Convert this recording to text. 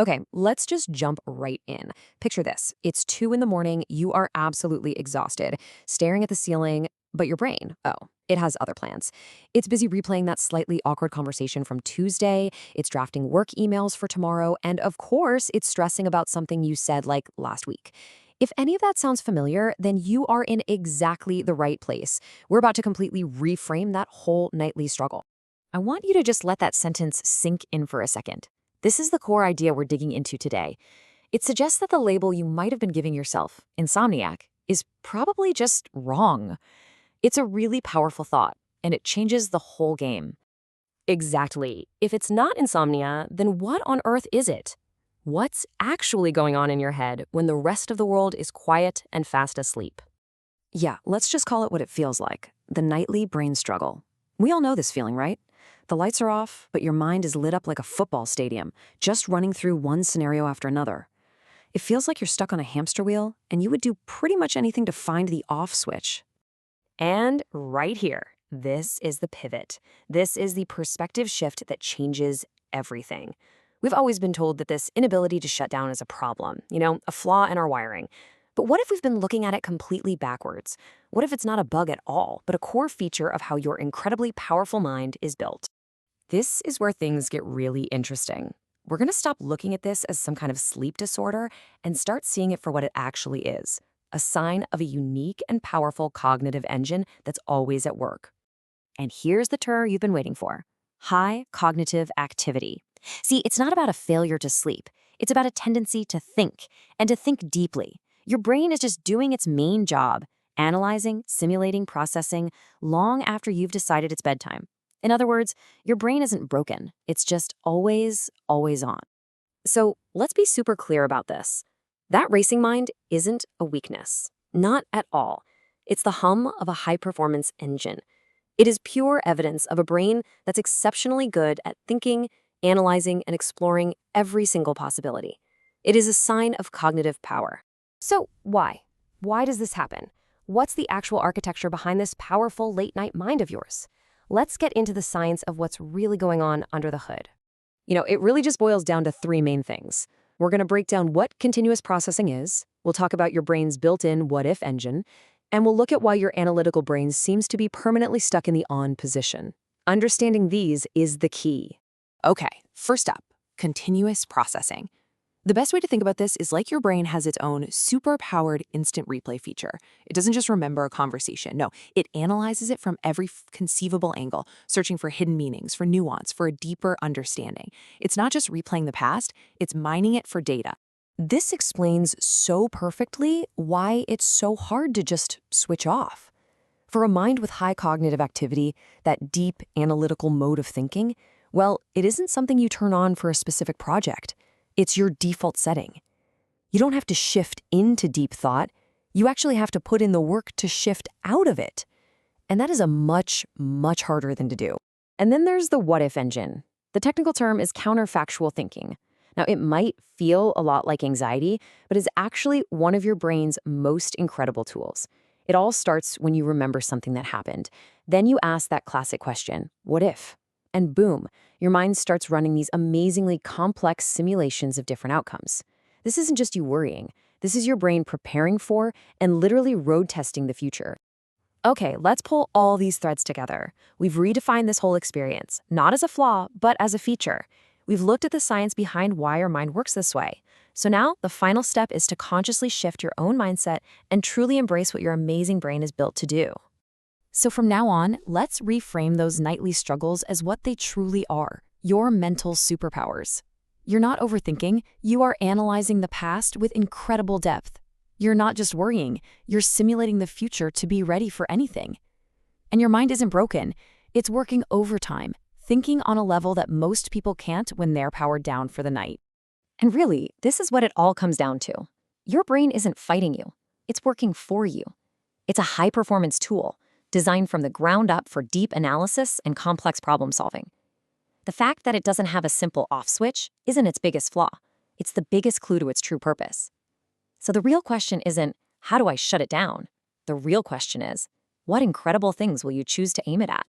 Okay, let's just jump right in. Picture this. It's 2 in the morning, you are absolutely exhausted, staring at the ceiling, but your brain, oh, it has other plans. It's busy replaying that slightly awkward conversation from Tuesday, it's drafting work emails for tomorrow, and of course, it's stressing about something you said like last week. If any of that sounds familiar, then you are in exactly the right place. We're about to completely reframe that whole nightly struggle. I want you to just let that sentence sink in for a second. This is the core idea we're digging into today. It suggests that the label you might have been giving yourself, insomniac, is probably just wrong. It's a really powerful thought, and it changes the whole game. Exactly. If it's not insomnia, then what on earth is it? What's actually going on in your head when the rest of the world is quiet and fast asleep? Yeah, let's just call it what it feels like, the nightly brain struggle. We all know this feeling, right? The lights are off, but your mind is lit up like a football stadium, just running through one scenario after another. It feels like you're stuck on a hamster wheel, and you would do pretty much anything to find the off switch. And right here, this is the pivot. This is the perspective shift that changes everything. We've always been told that this inability to shut down is a problem, a flaw in our wiring. But what if we've been looking at it completely backwards? What if it's not a bug at all, but a core feature of how your incredibly powerful mind is built? This is where things get really interesting. We're going to stop looking at this as some kind of sleep disorder and start seeing it for what it actually is, a sign of a unique and powerful cognitive engine that's always at work. And here's the term you've been waiting for: high cognitive activity. See, it's not about a failure to sleep. It's about a tendency to think, and to think deeply. Your brain is just doing its main job, analyzing, simulating, processing, long after you've decided it's bedtime. In other words, your brain isn't broken. It's just always on. So let's be super clear about this. That racing mind isn't a weakness. Not at all. It's the hum of a high-performance engine. It is pure evidence of a brain that's exceptionally good at thinking, analyzing, and exploring every single possibility. It is a sign of cognitive power. So why? Why does this happen? What's the actual architecture behind this powerful late-night mind of yours? Let's get into the science of what's really going on under the hood. It really just boils down to 3 main things. We're going to break down what continuous processing is, we'll talk about your brain's built-in what-if engine, and we'll look at why your analytical brain seems to be permanently stuck in the on position. Understanding these is the key. Okay, first up, continuous processing. The best way to think about this is like your brain has its own super-powered instant replay feature. It doesn't just remember a conversation. No, it analyzes it from every conceivable angle, searching for hidden meanings, for nuance, for a deeper understanding. It's not just replaying the past, it's mining it for data. This explains so perfectly why it's so hard to just switch off. For a mind with high cognitive activity, that deep analytical mode of thinking, well, it isn't something you turn on for a specific project. It's your default setting. You don't have to shift into deep thought. You actually have to put in the work to shift out of it. And that is a much harder thing to do. And then there's the what-if engine. The technical term is counterfactual thinking. Now, it might feel a lot like anxiety, but is actually one of your brain's most incredible tools. It all starts when you remember something that happened. Then you ask that classic question, what if? And boom, your mind starts running these amazingly complex simulations of different outcomes. This isn't just you worrying. This is your brain preparing for and literally road testing the future. Okay, let's pull all these threads together. We've redefined this whole experience, not as a flaw, but as a feature. We've looked at the science behind why our mind works this way. So now, the final step is to consciously shift your own mindset and truly embrace what your amazing brain is built to do. So from now on, let's reframe those nightly struggles as what they truly are, your mental superpowers. You're not overthinking, you are analyzing the past with incredible depth. You're not just worrying, you're simulating the future to be ready for anything. And your mind isn't broken, it's working overtime, thinking on a level that most people can't when they're powered down for the night. And really, this is what it all comes down to. Your brain isn't fighting you, it's working for you. It's a high-performance tool, designed from the ground up for deep analysis and complex problem solving. The fact that it doesn't have a simple off switch isn't its biggest flaw. It's the biggest clue to its true purpose. So the real question isn't, how do I shut it down? The real question is, what incredible things will you choose to aim it at?